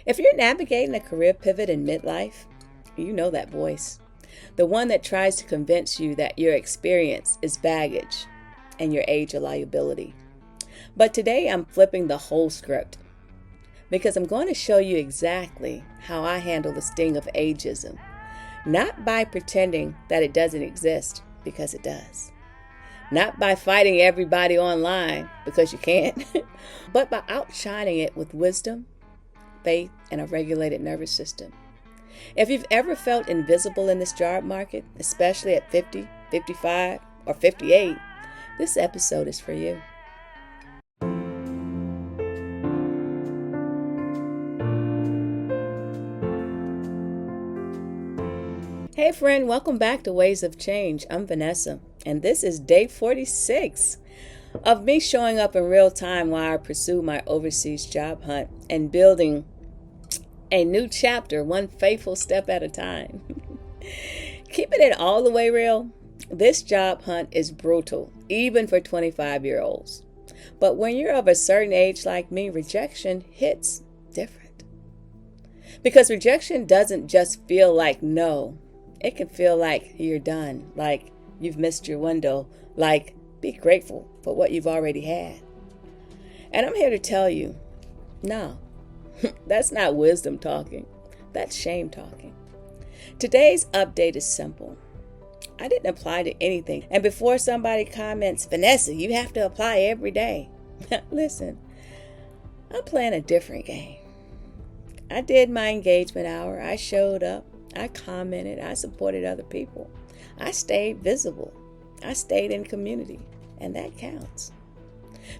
If you're navigating a career pivot in midlife, you know that voice. The one that tries to convince you that your experience is baggage and your age a liability. But today I'm flipping the whole script because I'm going to show you exactly how I handle the sting of ageism. Not by pretending that it doesn't exist, because it does. Not by fighting everybody online, because you can't, but by outshining it with wisdom, faith, and a regulated nervous system. If you've ever felt invisible in this job market, especially at 50, 55, or 58, this episode is for you. Hey friend, welcome back to Ways of Change. I'm Vanessa, and this is day 46 of me showing up in real time while I pursue my overseas job hunt and building a new chapter, one faithful step at a time. Keeping it all the way real, this job hunt is brutal, even for 25-year-olds. But when you're of a certain age like me, rejection hits different. Because rejection doesn't just feel like no. It can feel like you're done, like you've missed your window, like be grateful for what you've already had. And I'm here to tell you, no, that's not wisdom talking. That's shame talking. Today's update is simple. I didn't apply to anything. And before somebody comments, Vanessa, you have to apply every day. Listen, I'm playing a different game. I did my engagement hour. I showed up. I commented, I supported other people. I stayed visible. I stayed in community, and that counts.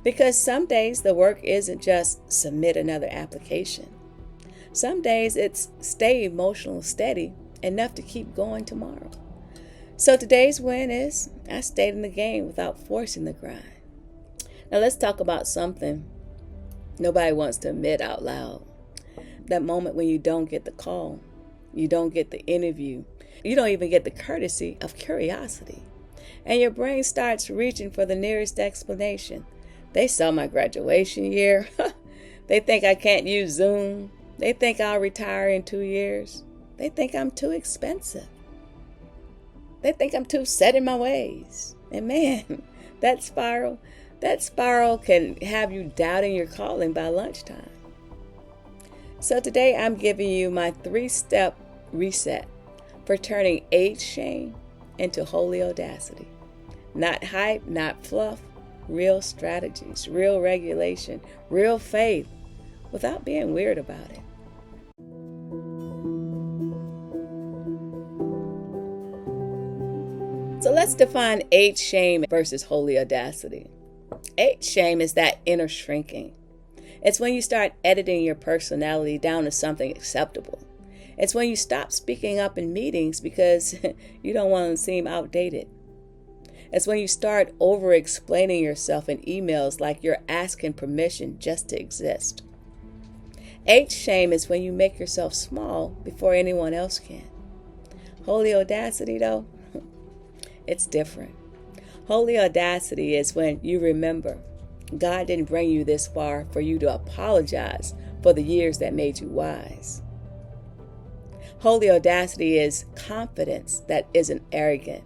Because some days the work isn't just submit another application. Some days it's stay emotional steady enough to keep going tomorrow. So today's win is I stayed in the game without forcing the grind. Now let's talk about something nobody wants to admit out loud. That moment when you don't get the call. You don't get the interview. You don't even get the courtesy of curiosity. And your brain starts reaching for the nearest explanation. They saw my graduation year. They think I can't use Zoom. They think I'll retire in 2 years. They think I'm too expensive. They think I'm too set in my ways. And man, that spiral can have you doubting your calling by lunchtime. So today I'm giving you my 3-step reset for turning age shame into holy audacity. Not hype, not fluff, real strategies, real regulation, real faith, without being weird about it. So let's define age shame versus holy audacity. Age shame is that inner shrinking. It's when you start editing your personality down to something acceptable. It's when you stop speaking up in meetings because you don't want to seem outdated. It's when you start over-explaining yourself in emails like you're asking permission just to exist. Age shame is when you make yourself small before anyone else can. Holy audacity, though, it's different. Holy audacity is when you remember God didn't bring you this far for you to apologize for the years that made you wise. Holy audacity is confidence that isn't arrogant.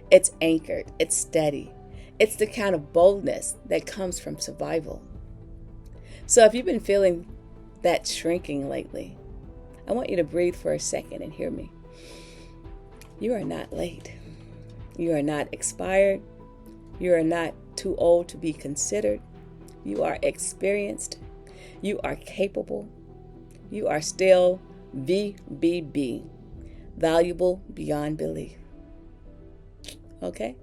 It's anchored. It's steady. It's the kind of boldness that comes from survival. So if you've been feeling that shrinking lately, I want you to breathe for a second and hear me. You are not late. You are not expired. You are not too old to be considered. You are experienced. You are capable. You are still VBB, valuable beyond belief. Okay?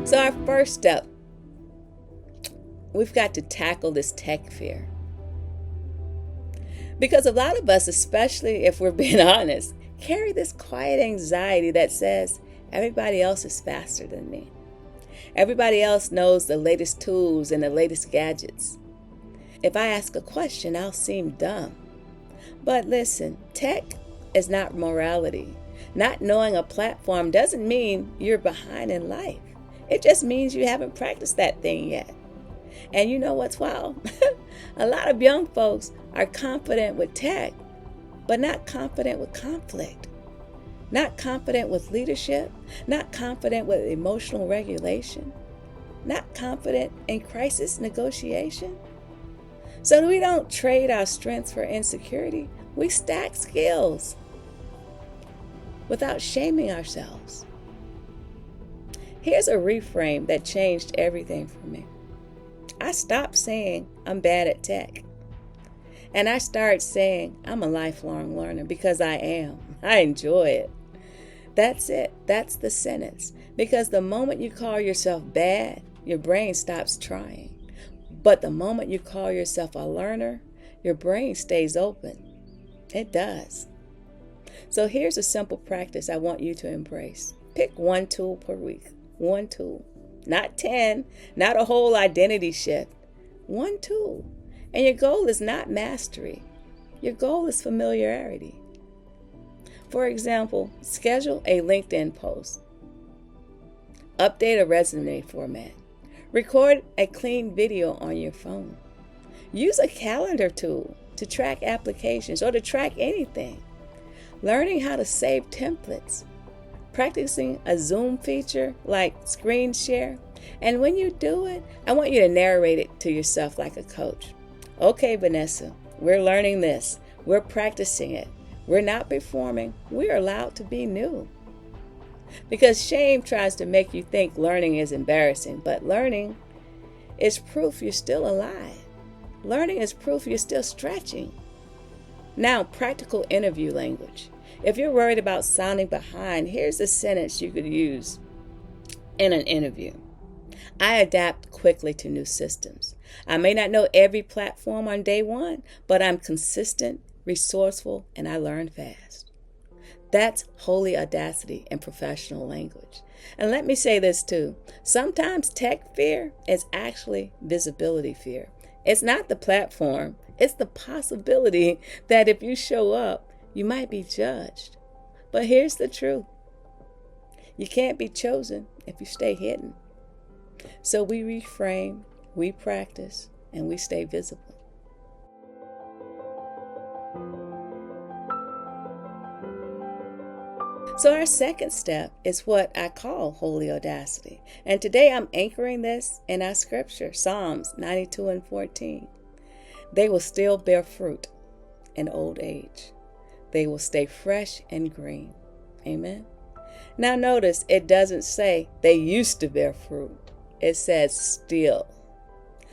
So our first step, we've got to tackle this tech fear. Because a lot of us, especially if we're being honest, carry this quiet anxiety that says everybody else is faster than me. Everybody else knows the latest tools and the latest gadgets. If I ask a question, I'll seem dumb. But listen, tech is not morality. Not knowing a platform doesn't mean you're behind in life. It just means you haven't practiced that thing yet. And you know what's wild? A lot of young folks are confident with tech, but not confident with conflict, not confident with leadership, not confident with emotional regulation, not confident in crisis negotiation. So we don't trade our strengths for insecurity. We stack skills without shaming ourselves. Here's a reframe that changed everything for me. I stopped saying I'm bad at tech. And I started saying I'm a lifelong learner, because I am. I enjoy it. That's it. That's the sentence. Because the moment you call yourself bad, your brain stops trying. But the moment you call yourself a learner, your brain stays open. It does. So here's a simple practice I want you to embrace. Pick one tool per week. One tool. Not 10, not a whole identity shift. One tool. And your goal is not mastery. Your goal is familiarity. For example, schedule a LinkedIn post. Update a resume format. Record a clean video on your phone. Use a calendar tool to track applications or to track anything. Learning how to save templates. Practicing a Zoom feature like screen share. And when you do it, I want you to narrate it to yourself like a coach. Okay, Vanessa, we're learning this. We're practicing it. We're not performing. We're allowed to be new. Because shame tries to make you think learning is embarrassing, but learning is proof you're still alive. Learning is proof you're still stretching. Now, practical interview language. If you're worried about sounding behind, here's a sentence you could use in an interview. I adapt quickly to new systems. I may not know every platform on day one, but I'm consistent, resourceful, and I learn fast. That's holy audacity in professional language. And let me say this too. Sometimes tech fear is actually visibility fear. It's not the platform. It's the possibility that if you show up, you might be judged. But here's the truth. You can't be chosen if you stay hidden. So we reframe, we practice, and we stay visible. So our second step is what I call holy audacity. And today I'm anchoring this in our scripture, Psalms 92:14. They will still bear fruit in old age. They will stay fresh and green. Amen. Now notice it doesn't say they used to bear fruit. It says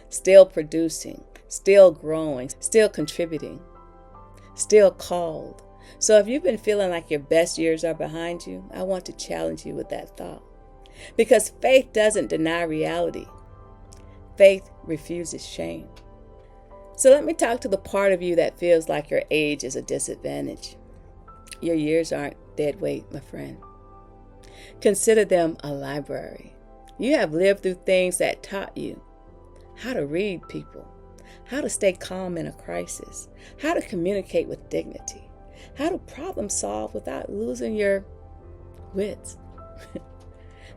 still producing, still growing, still contributing, still called. So if you've been feeling like your best years are behind you, I want to challenge you with that thought. Because faith doesn't deny reality. Faith refuses shame. So let me talk to the part of you that feels like your age is a disadvantage. Your years aren't dead weight, my friend. Consider them a library. You have lived through things that taught you how to read people, how to stay calm in a crisis, how to communicate with dignity, how to problem solve without losing your wits,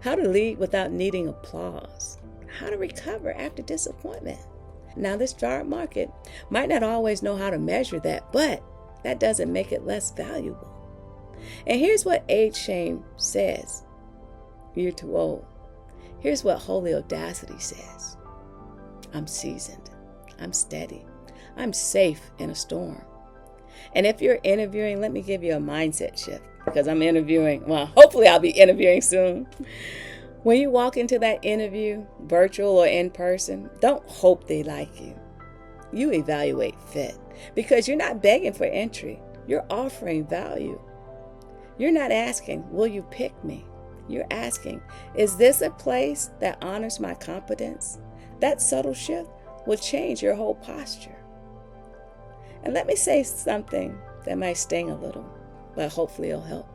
how to lead without needing applause, how to recover after disappointment. Now, this job market might not always know how to measure that, but that doesn't make it less valuable. And here's what age shame says. You're too old. Here's what holy audacity says. I'm seasoned. I'm steady. I'm safe in a storm. And if you're interviewing, let me give you a mindset shift, because I'm interviewing. Well, hopefully I'll be interviewing soon. When you walk into that interview, virtual or in person, don't hope they like you. You evaluate fit, because you're not begging for entry. You're offering value. You're not asking, will you pick me? You're asking, is this a place that honors my competence? That subtle shift will change your whole posture. And let me say something that might sting a little, but hopefully it'll help.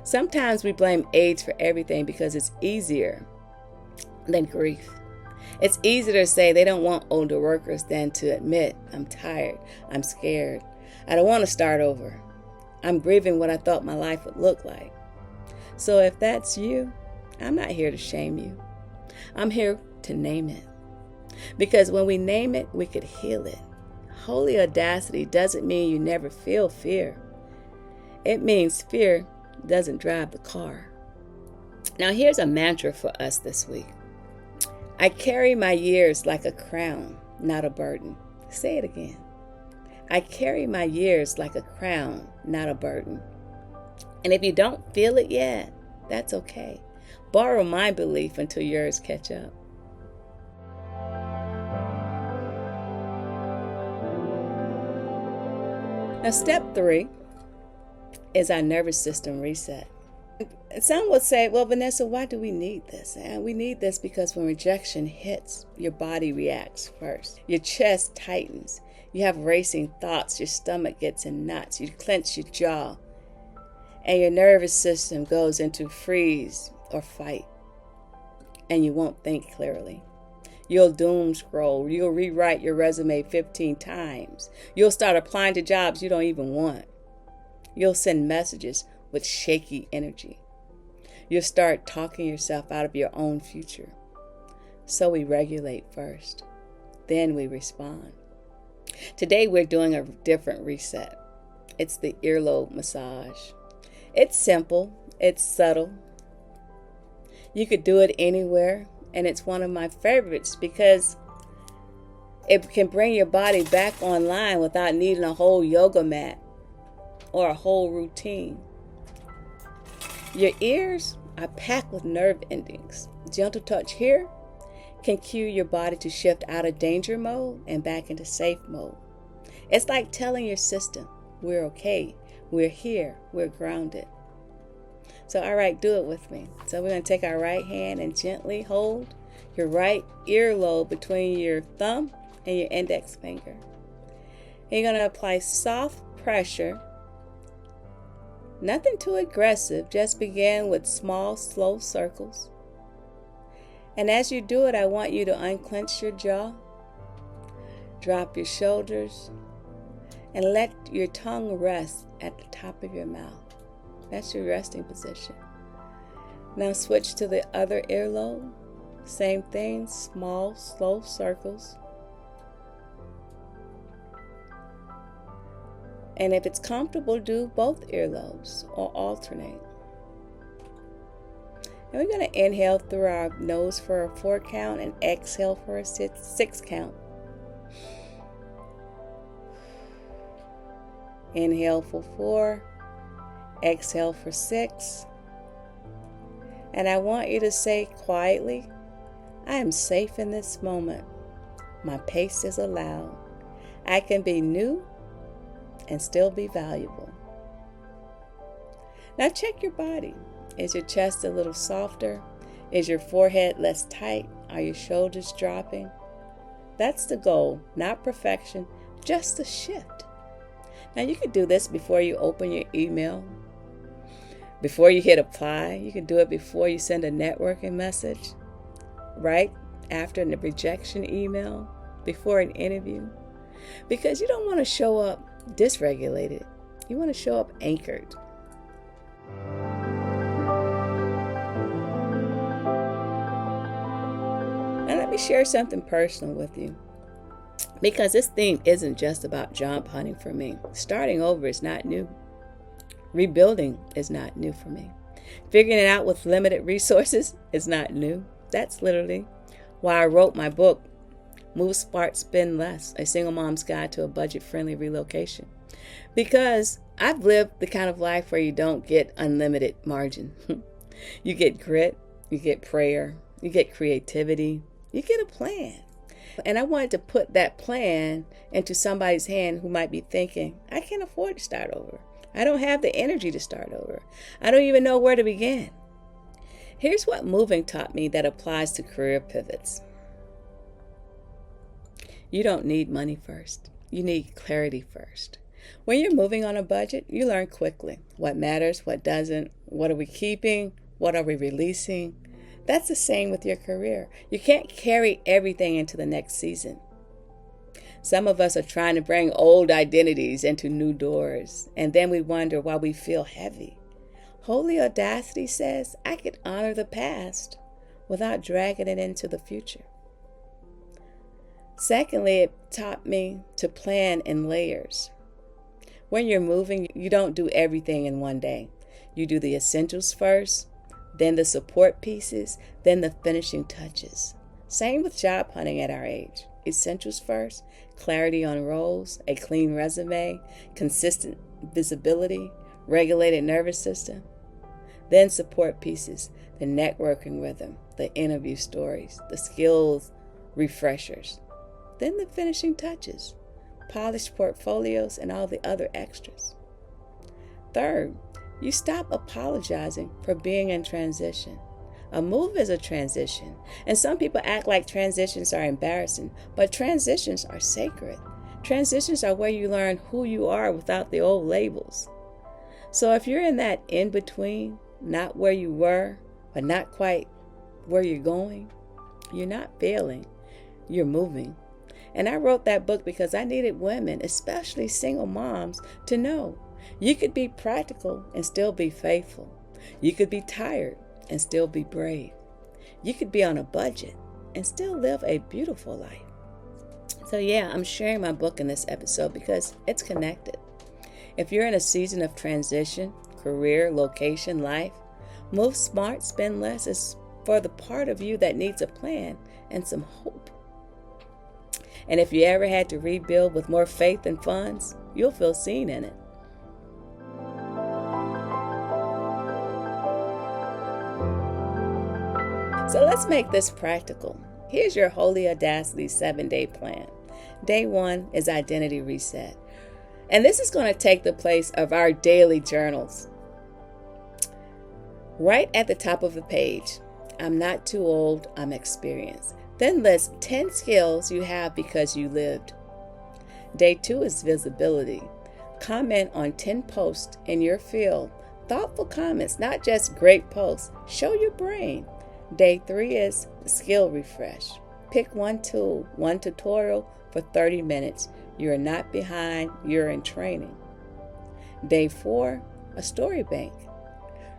Sometimes we blame age for everything because it's easier than grief. It's easier to say they don't want older workers than to admit, I'm tired, I'm scared, I don't want to start over. I'm grieving what I thought my life would look like. So if that's you, I'm not here to shame you. I'm here to name it. Because when we name it, we could heal it. Holy audacity doesn't mean you never feel fear. It means fear doesn't drive the car. Now here's a mantra for us this week. I carry my years like a crown, not a burden. Say it again. I carry my years like a crown, not a burden. And if you don't feel it yet, that's okay. Borrow my belief until yours catch up. Now, step 3 is our nervous system reset. Some would say, well, Vanessa, why do we need this? And we need this because when rejection hits, your body reacts first. Your chest tightens. You have racing thoughts. Your stomach gets in knots. You clench your jaw. And your nervous system goes into freeze or fight. And you won't think clearly. You'll doom scroll. You'll rewrite your resume 15 times. You'll start applying to jobs you don't even want. You'll send messages with shaky energy. You'll start talking yourself out of your own future. So we regulate first. Then we respond. Today we're doing a different reset. It's the earlobe massage. It's simple. It's subtle. You could do it anywhere. And it's one of my favorites because it can bring your body back online without needing a whole yoga mat or a whole routine. Your ears are packed with nerve endings. Gentle touch here can cue your body to shift out of danger mode and back into safe mode. It's like telling your system, we're okay, we're here, we're grounded. So, all right, do it with me. So we're going to take our right hand and gently hold your right earlobe between your thumb and your index finger. And you're going to apply soft pressure. Nothing too aggressive. Just begin with small, slow circles. And as you do it, I want you to unclench your jaw, drop your shoulders, and let your tongue rest at the top of your mouth. That's your resting position. Now switch to the other earlobe. Same thing, small, slow circles. And if it's comfortable, do both earlobes or alternate. And we're going to inhale through our nose for a 4 count and exhale for a 6 count. Inhale for 4. Exhale for 6. And I want you to say quietly, I am safe in this moment. My pace is allowed. I can be new and still be valuable. Now check your body. Is your chest a little softer? Is your forehead less tight? Are your shoulders dropping? That's the goal, not perfection, just a shift. Now you can do this before you open your email. Before you hit apply, you can do it before you send a networking message, right after the rejection email, before an interview, because you don't want to show up dysregulated. You want to show up anchored. Now let me share something personal with you, because this thing isn't just about job hunting for me. Starting over is not new. Rebuilding is not new for me. Figuring it out with limited resources is not new. That's literally why I wrote my book, Move Smart, Spend Less, A Single Mom's Guide to a Budget-Friendly Relocation. Because I've lived the kind of life where you don't get unlimited margin. You get grit, you get prayer, you get creativity, you get a plan. And I wanted to put that plan into somebody's hand who might be thinking, I can't afford to start over. I don't have the energy to start over. I don't even know where to begin. Here's what moving taught me that applies to career pivots. You don't need money first. You need clarity first. When you're moving on a budget, you learn quickly what matters, what doesn't, what are we keeping, what are we releasing. That's the same with your career. You can't carry everything into the next season. Some of us are trying to bring old identities into new doors, and then we wonder why we feel heavy. Holy audacity says I can honor the past without dragging it into the future. Secondly, it taught me to plan in layers. When you're moving, you don't do everything in one day. You do the essentials first, then the support pieces, then the finishing touches. Same with job hunting at our age. Essentials first, clarity on roles, a clean resume, consistent visibility, regulated nervous system. Then support pieces, the networking rhythm, the interview stories, the skills refreshers. Then the finishing touches, polished portfolios, and all the other extras. Third, you stop apologizing for being in transition. A move is a transition, and some people act like transitions are embarrassing, but transitions are sacred. Transitions are where you learn who you are without the old labels. So if you're in that in-between, not where you were, but not quite where you're going, you're not failing, you're moving. And I wrote that book because I needed women, especially single moms, to know you could be practical and still be faithful. You could be tired and still be brave. You could be on a budget and still live a beautiful life. So yeah, I'm sharing my book in this episode because it's connected. If you're in a season of transition, career, location, life, move smart, spend less is for the part of you that needs a plan and some hope. And if you ever had to rebuild with more faith and funds, you'll feel seen in it. So let's make this practical. Here's your Holy Audacity 7-day plan. Day 1 is identity reset. And this is going to take the place of our daily journals. Right at the top of the page, I'm not too old, I'm experienced. Then list 10 skills you have because you lived. Day 2 is visibility. Comment on 10 posts in your field. Thoughtful comments, not just great posts. Show your brain. Day 3 is skill refresh. Pick one tool, one tutorial for 30 minutes. You are not behind, you're in training. Day 4, a story bank.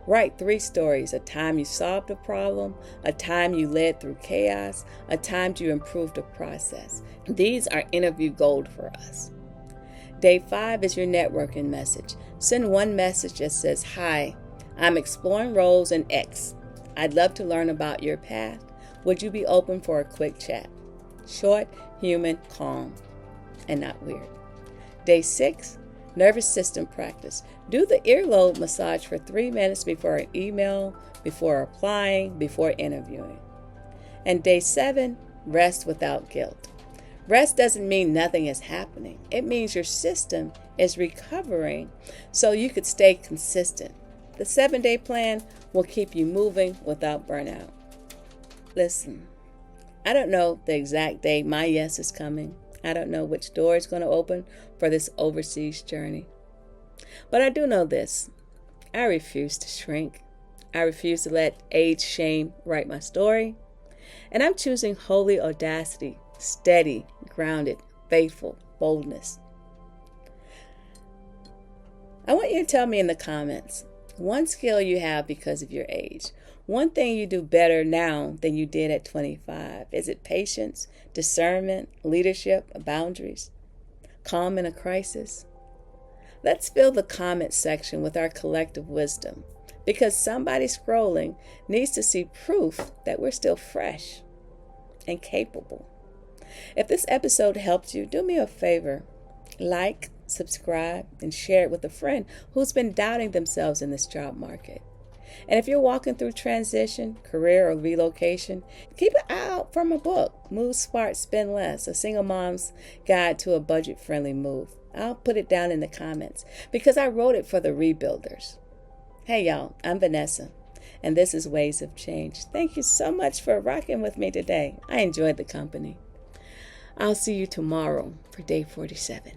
Write 3 stories: a time you solved a problem, a time you led through chaos, a time you improved a process. These are interview gold for us. Day 5 is your networking message. Send one message that says, "Hi, I'm exploring roles in X. I'd love to learn about your path. Would you be open for a quick chat?" Short, human, calm, and not weird. Day 6, nervous system practice. Do the earlobe-massage for 3 minutes before an email, before applying, before interviewing. And day 7, rest without guilt. Rest doesn't mean nothing is happening. It means your system is recovering so you could stay consistent. The 7-day plan will keep you moving without burnout. Listen, I don't know the exact day my yes is coming. I don't know which door is going to open for this overseas journey. But I do know this. I refuse to shrink. I refuse to let age shame write my story. And I'm choosing holy audacity, steady, grounded, faithful boldness. I want you to tell me in the comments one skill you have because of your age. One thing you do better now than you did at 25. Is it patience, discernment, leadership, boundaries, calm in a crisis? Let's fill the comment section with our collective wisdom, because somebody scrolling needs to see proof that we're still fresh and capable. If this episode helped you, do me a favor. Like, subscribe, and share it with a friend who's been doubting themselves in this job market. And if you're walking through transition, career, or relocation, keep an eye out for my book, Move Smart, Spend Less, A Single Mom's Guide to a Budget-Friendly Move. I'll put it down in the comments because I wrote it for the rebuilders. Hey y'all, I'm Vanessa, and this is Ways of Change. Thank you so much for rocking with me today. I enjoyed the company. I'll see you tomorrow for day 47.